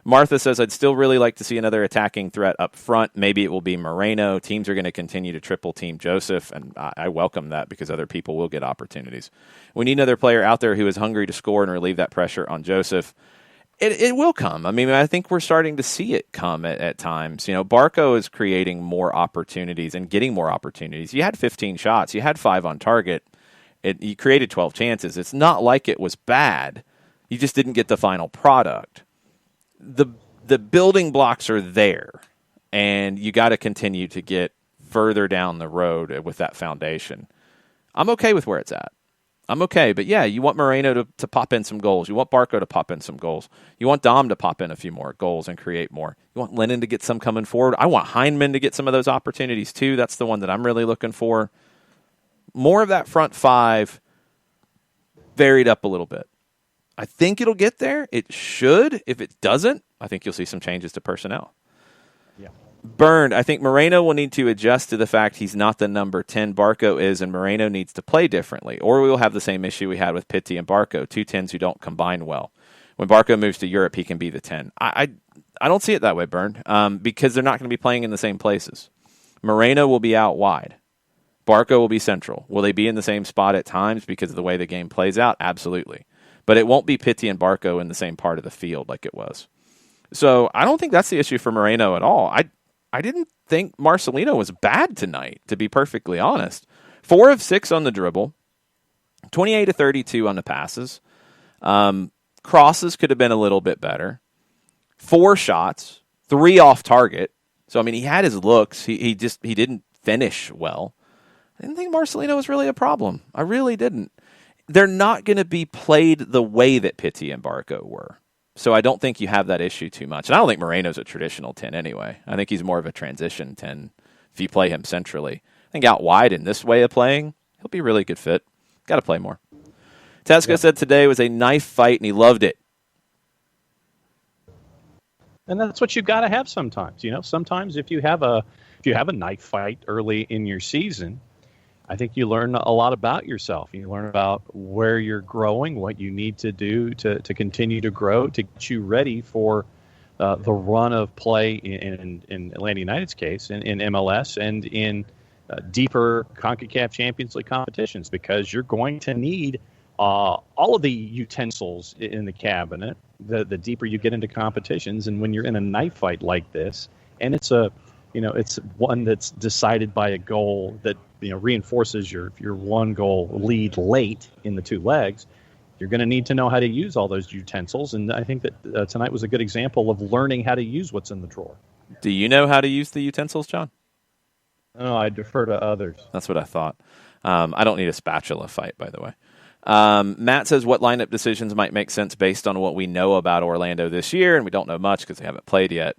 Martha says, I'd still really like to see another attacking threat up front. Maybe it will be Moreno. Teams are going to continue to triple team Joseph, and I welcome that because other people will get opportunities. We need another player out there who is hungry to score and relieve that pressure on Joseph. It will come. I mean, I think we're starting to see it come at times. You know, Barco is creating more opportunities and getting more opportunities. You had 15 shots. You had 5 on target. You created 12 chances. It's not like it was bad. You just didn't get the final product. The building blocks are there, and you got to continue to get further down the road with that foundation. I'm okay with where it's at. I'm okay, but yeah, you want Moreno to pop in some goals. You want Barco to pop in some goals. You want Dom to pop in a few more goals and create more. You want Lennon to get some coming forward. I want Heinemann to get some of those opportunities too. That's the one that I'm really looking for. More of that front 5 varied up a little bit. I think it'll get there. It should. If it doesn't, I think you'll see some changes to personnel. Yeah. Burned, I think Moreno will need to adjust to the fact he's not the number 10 Barco is, and Moreno needs to play differently, or we will have the same issue we had with Pitti and Barco, 2 10s who don't combine well. When Barco moves to Europe, he can be the 10. I don't see it that way, Burned, because they're not going to be playing in the same places. Moreno will be out wide. Barco will be central. Will they be in the same spot at times because of the way the game plays out? Absolutely. But it won't be Pitti and Barco in the same part of the field like it was. So I don't think that's the issue for Moreno at all. I didn't think Marcelino was bad tonight, to be perfectly honest. 4 of 6 on the dribble, 28 of 32 on the passes. Crosses could have been a little bit better. 4 shots, 3 off target. So, I mean, he had his looks. He didn't finish well. I didn't think Marcelino was really a problem. I really didn't. They're not going to be played the way that Pitti and Barco were. So I don't think you have that issue too much. And I don't think Moreno's a traditional 10 anyway. I think he's more of a transition 10 if you play him centrally. I think out wide in this way of playing, he'll be a really good fit. Got to play more. Tesco said today was a knife fight, and he loved it. And that's what you've got to have sometimes. Sometimes if you have a knife fight early in your season, I think you learn a lot about yourself. You learn about where you're growing, what you need to do to continue to grow, to get you ready for the run of play in Atlanta United's case, in MLS, and in deeper CONCACAF Champions League competitions, because you're going to need all of the utensils in the cabinet the deeper you get into competitions. And when you're in a knife fight like this, and it's one that's decided by a goal that reinforces your one goal lead late in the two legs, you're going to need to know how to use all those utensils. And I think that tonight was a good example of learning how to use what's in the drawer. Do you know how to use the utensils, John? No, I defer to others. That's what I thought. I don't need a spatula fight, by the way. Matt says, what lineup decisions might make sense based on what we know about Orlando this year? And we don't know much because they haven't played yet.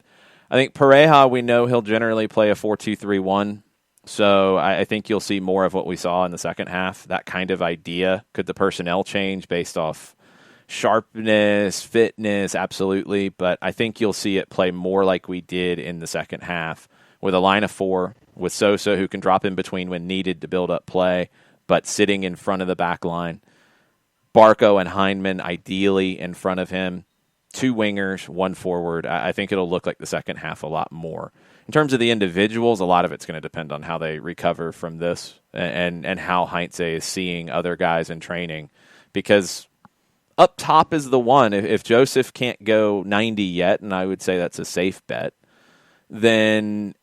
I think Pareja, we know he'll generally play a 4-2-3-1. So I think you'll see more of what we saw in the second half, that kind of idea. Could the personnel change based off sharpness, fitness? Absolutely. But I think you'll see it play more like we did in the second half, with a line of four, with Sosa, who can drop in between when needed to build up play, but sitting in front of the back line. Barco and Heinemann ideally in front of him. Two wingers, one forward. I think it'll look like the second half a lot more. In terms of the individuals, a lot of it's going to depend on how they recover from this and how Heinze is seeing other guys in training. Because up top is the one. If Joseph can't go 90 yet, and I would say that's a safe bet, then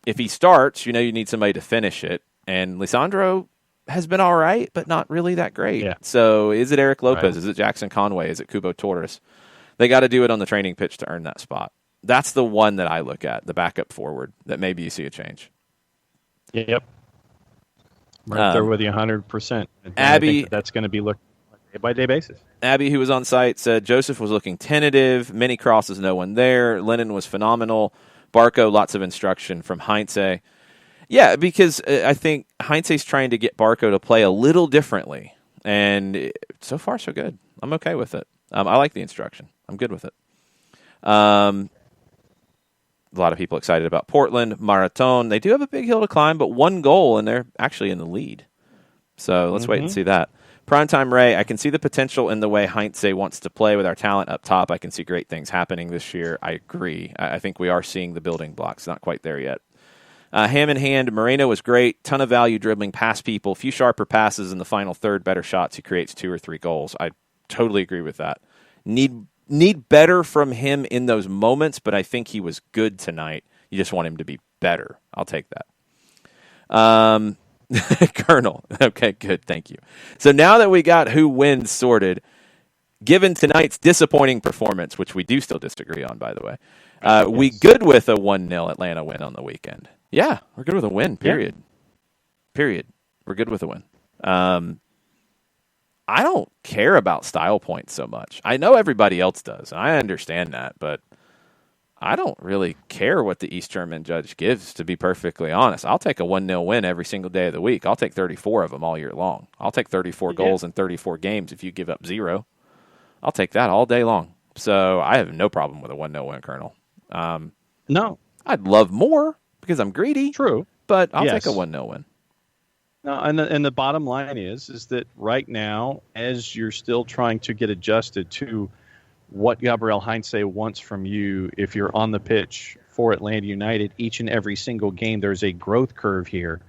if he starts, you need somebody to finish it. And Lisandro has been all right, but not really that great. Yeah. So is it Eric Lopez? Right. Is it Jackson Conway? Is it Kubo Torres? They got to do it on the training pitch to earn that spot. That's the one that I look at, the backup forward, that maybe you see a change. Yep. Right there with you 100%. Abby, that's going to be looked on a day-by-day basis. Abby, who was on site, said Joseph was looking tentative. Many crosses, no one there. Lennon was phenomenal. Barco, lots of instruction from Heinze. Yeah, because I think Heinze's trying to get Barco to play a little differently. And so far, so good. I'm okay with it. I like the instruction. I'm good with it. A lot of people excited about Portland. Marathon, they do have a big hill to climb, but one goal, and they're actually in the lead. So let's wait and see that. Primetime Ray, I can see the potential in the way Heinze wants to play with our talent up top. I can see great things happening this year. I agree. I think we are seeing the building blocks. Not quite there yet. Ham in hand, Moreno was great. Ton of value dribbling past people. Few sharper passes in the final third. Better shots. He creates 2 or 3 goals. I totally agree with that. Need better from him in those moments, but I think he was good tonight. You just want him to be better. I'll take that. Colonel. Okay, good. Thank you. So now that we got who wins sorted, given tonight's disappointing performance, which we do still disagree on, by the way, we good with a 1-0 Atlanta win on the weekend. Yeah, we're good with a win, period. Yeah. Period. We're good with a win. I don't care about style points so much. I know everybody else does, and I understand that, but I don't really care what the East German judge gives, to be perfectly honest. I'll take a 1-0 win every single day of the week. I'll take 34 of them all year long. I'll take 34 goals in 34 games if you give up 0. I'll take that all day long. So I have no problem with a 1-0 win, Colonel. No. I'd love more because I'm greedy. True. But I'll take a 1-0 win. No, and the bottom line is that right now, as you're still trying to get adjusted to what Gabriel Heinze wants from you, if you're on the pitch for Atlanta United, each and every single game, there's a growth curve here.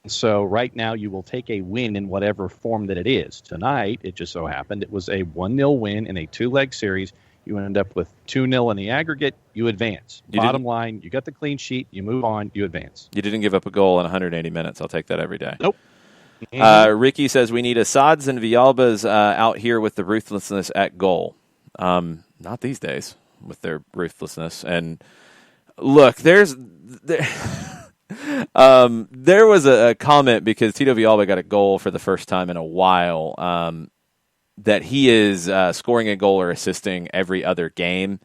And so right now, you will take a win in whatever form that it is. Tonight, it just so happened it was a 1-0 win in a 2-leg series. You end up with 2-0 in the aggregate, you advance. Bottom line, you got the clean sheet, you move on, you advance. You didn't give up a goal in 180 minutes. I'll take that every day. Nope. Ricky says we need Assads and Villalbas out here with the ruthlessness at goal. Not these days with their ruthlessness. And look, there was a comment because Tito Villalba got a goal for the first time in a while that he is scoring a goal or assisting every other game.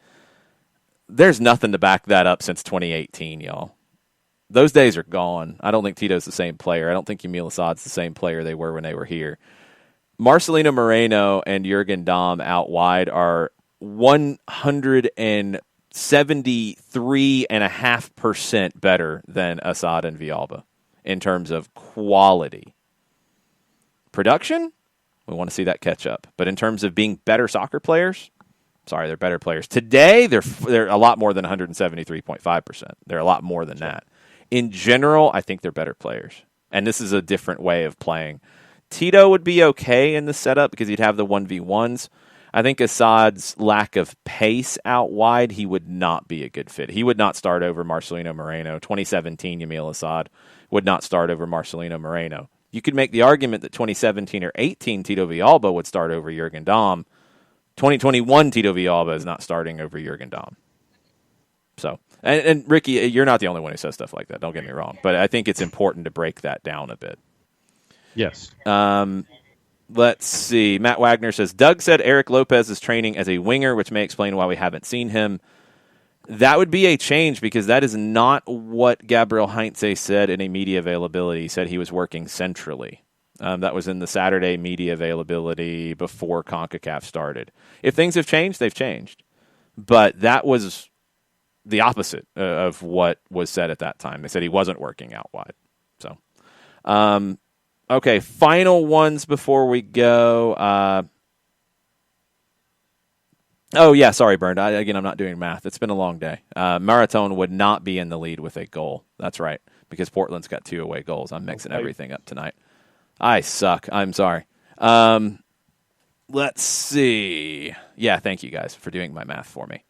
There's nothing to back that up since 2018, y'all. Those days are gone. I don't think Tito's the same player. I don't think Emil Assad's the same player they were when they were here. Marcelino Moreno and Jurgen Damm out wide are 173.5% better than Assad and Villalba in terms of quality. Production, we want to see that catch up. But in terms of being better soccer players, sorry, they're better players. Today, they're a lot more than 173.5%. They're a lot more than that. In general, I think they're better players. And this is a different way of playing. Tito would be okay in the setup because he'd have the 1v1s. I think Assad's lack of pace out wide, he would not be a good fit. He would not start over Marcelino Moreno. 2017, Yamil Assad would not start over Marcelino Moreno. You could make the argument that 2017 or 18 Tito Villalba would start over Jurgen Damm. 2021 Tito Villalba is not starting over Jurgen Damm. So, and Ricky, you're not the only one who says stuff like that. Don't get me wrong. But I think it's important to break that down a bit. Yes. Let's see. Matt Wagner says, Doug said Eric Lopez is training as a winger, which may explain why we haven't seen him. That would be a change because that is not what Gabriel Heinze said in a media availability. He said he was working centrally. That was in the Saturday media availability before CONCACAF started. If things have changed, they've changed. But that was the opposite of what was said at that time. They said he wasn't working out wide. So, okay, final ones before we go. Oh, yeah, sorry, Bernd. Again, I'm not doing math. It's been a long day. Marathon would not be in the lead with a goal. That's right, because Portland's got 2 away goals. I'm mixing everything up tonight. I suck. I'm sorry. Let's see. Yeah, thank you guys for doing my math for me.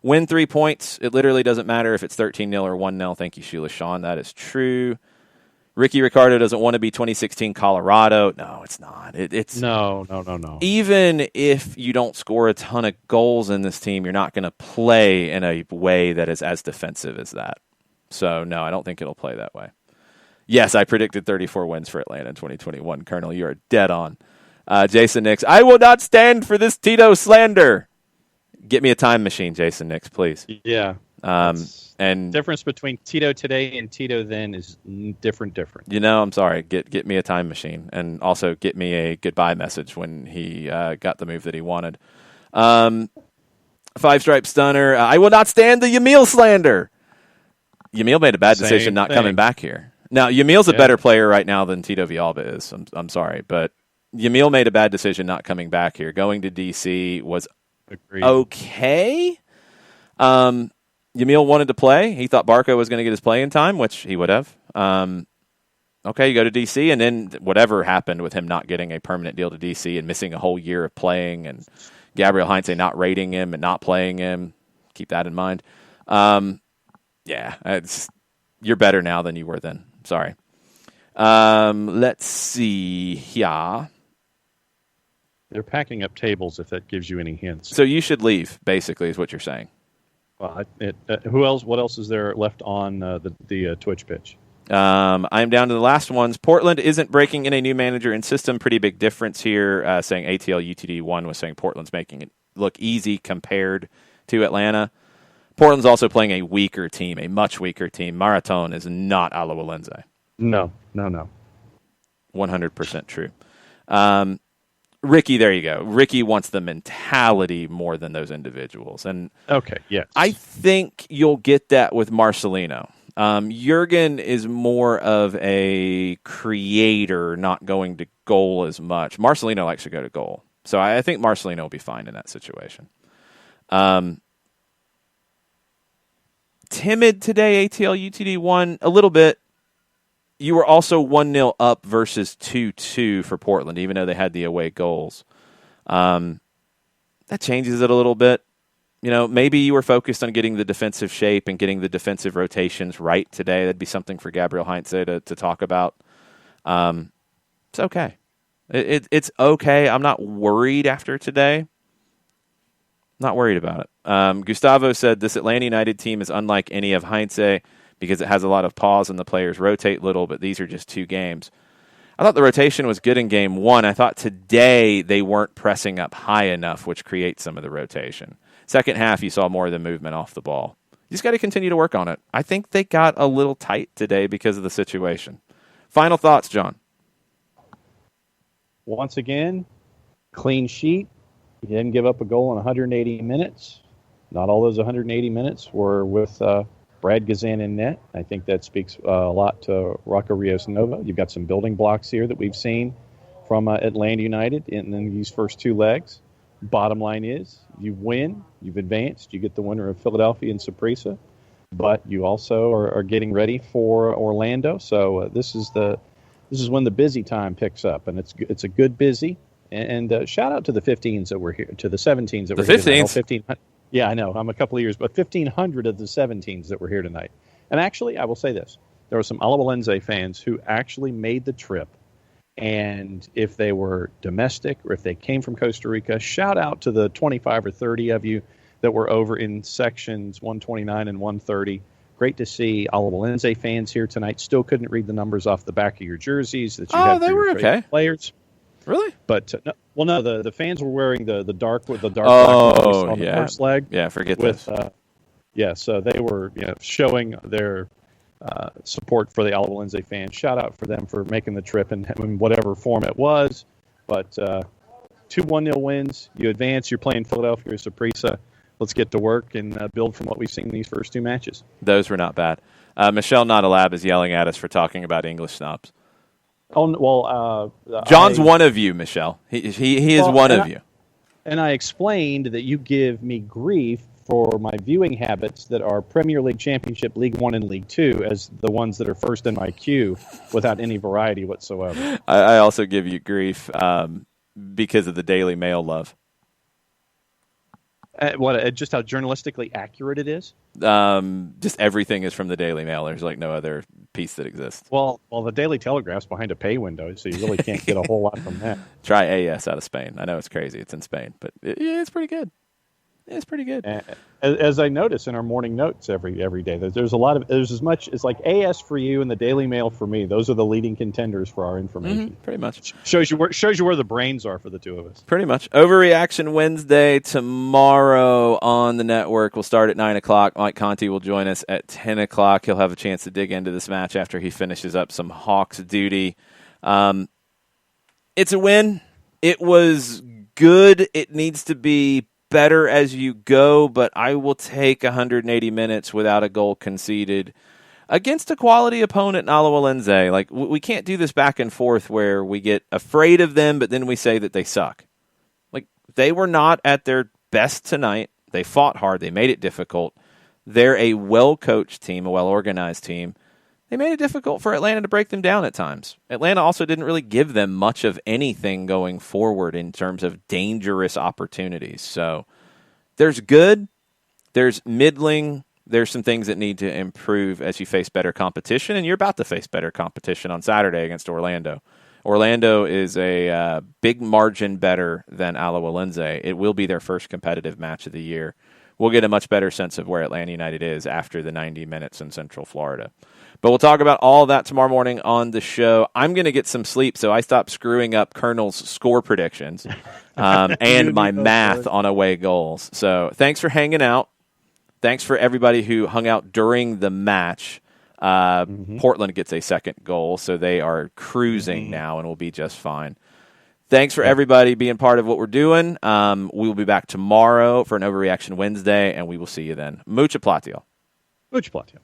Win 3 points. It literally doesn't matter if it's 13-0 or 1-0. Thank you, Sheila Sean. That is true. Ricky Ricardo doesn't want to be 2016 Colorado. No, it's not. It's No. Even if you don't score a ton of goals in this team, you're not going to play in a way that is as defensive as that. So, no, I don't think it'll play that way. Yes, I predicted 34 wins for Atlanta in 2021. Colonel, you are dead on. Jason Nix, I will not stand for this Tito slander. Get me a time machine, Jason Nix, please. Yeah. And difference between Tito today and Tito then is different. You know, I'm sorry. Get me a time machine, and also get me a goodbye message when he got the move that he wanted. 5-stripe stunner. I will not stand the Yamil slander. Yamil made a bad decision not coming back here. Now, Yamil's a better player right now than Tito Villalba is. I'm sorry, but Yamil made a bad decision not coming back here. Going to DC was okay. Yamil wanted to play. He thought Barco was going to get his playing time, which he would have. Okay, you go to DC, and then whatever happened with him not getting a permanent deal to DC and missing a whole year of playing, and Gabriel Heinze not rating him and not playing him, keep that in mind. You're better now than you were then. Sorry. Let's see. Yeah. They're packing up tables, if that gives you any hints. So you should leave, basically, is what you're saying. Well, who else? What else is there left on the Twitch pitch? I'm down to the last ones. Portland isn't breaking in a new manager and system. Pretty big difference here. Saying ATL UTD1 was saying Portland's making it look easy compared to Atlanta. Portland's also playing a weaker team, a much weaker team. Marathon is not Alajuelense. No. 100% true. Ricky, there you go. Ricky wants the mentality more than those individuals. And okay, yes. I think you'll get that with Marcelino. Jurgen is more of a creator, not going to goal as much. Marcelino likes to go to goal. So I think Marcelino will be fine in that situation. Timid today, ATL UTD1, a little bit. You were also 1-0 up versus 2-2 for Portland, even though they had the away goals. That changes it a little bit. You know, maybe you were focused on getting the defensive shape and getting the defensive rotations right today. That'd be something for Gabriel Heinze to talk about. It's okay. It's okay. I'm not worried after today. Not worried about it. Gustavo said this Atlanta United team is unlike any of Heinze because it has a lot of pause and the players rotate little, but these are just 2 games. I thought the rotation was good in game 1. I thought today they weren't pressing up high enough, which creates some of the rotation. Second half, you saw more of the movement off the ball. You just got to continue to work on it. I think they got a little tight today because of the situation. Final thoughts, John. once again, clean sheet. He didn't give up a goal in 180 minutes. Not all those 180 minutes were with Brad Gazan in net. I think that speaks a lot to Rocco Rios Nova. You've got some building blocks here that we've seen from Atlanta United in these first two legs. Bottom line is, you win, you've advanced, you get the winner of Philadelphia and Saprissa, but you also are getting ready for Orlando. So this is when the busy time picks up, and it's a good busy. And shout out to the 15s that were here, to the 17s that were here. The 15s. Yeah, I know. I'm a couple of years, but 1,500 of the 17s that were here tonight. And actually, I will say this. There were some Alajuelense fans who actually made the trip. And if they were domestic or if they came from Costa Rica, shout out to the 25 or 30 of you that were over in sections 129 and 130. Great to see Alajuelense fans here tonight. Still couldn't read the numbers off the back of your jerseys that you had. Oh, they were okay. Players. Really? But the fans were wearing the dark black on the first leg. Yeah, forget with, this. So they were showing their support for the Alajuelense fans. Shout out for them for making the trip in whatever form it was. But 2-1-0 wins. You advance. You're playing Philadelphia or Saprissa. Let's get to work and build from what we've seen in these first two matches. Those were not bad. Michelle Notalab is yelling at us for talking about English snobs. Oh, well, John's one of you, Michelle. He is one of you. And I explained that you give me grief for my viewing habits that are Premier League, Championship, League One, and League Two as the ones that are first in my queue without any variety whatsoever. I also give you grief because of the Daily Mail love. Just how journalistically accurate it is? Just everything is from the Daily Mail. There's like no other piece that exists. Well, the Daily Telegraph's behind a pay window, so you really can't get a whole lot from that. Try AS out of Spain. I know it's crazy. It's in Spain, but it's pretty good. It's pretty good. As I notice in our morning notes every day, there's as much as like AS for you and the Daily Mail for me. Those are the leading contenders for our information. Pretty much. Shows you where the brains are for the two of us. Pretty much. Overreaction Wednesday tomorrow on the network. We'll start at 9 o'clock. Mike Conti will join us at 10 o'clock. He'll have a chance to dig into this match after he finishes up some Hawks duty. It's a win. It was good. It needs to be better as you go, but I will take 180 minutes without a goal conceded against a quality opponent in Alajuelense. Like, we can't do this back and forth where we get afraid of them, but then we say that they suck. Like, they were not at their best tonight. They fought hard. They made it difficult. They're a well-coached team, a well-organized team. They made it difficult for Atlanta to break them down at times. Atlanta also didn't really give them much of anything going forward in terms of dangerous opportunities. So there's good, there's middling, there's some things that need to improve as you face better competition, and you're about to face better competition on Saturday against Orlando. Orlando is a big margin better than Alajuelense. It will be their first competitive match of the year. We'll get a much better sense of where Atlanta United is after the 90 minutes in Central Florida. But we'll talk about all of that tomorrow morning on the show. I'm going to get some sleep, so I stopped screwing up Colonel's score predictions and my math on away goals. So thanks for hanging out. Thanks for everybody who hung out during the match. Portland gets a second goal, so they are cruising now and will be just fine. Thanks for everybody being part of what we're doing. We will be back tomorrow for an Overreaction Wednesday, and we will see you then. Mucha platio. Mucha platio.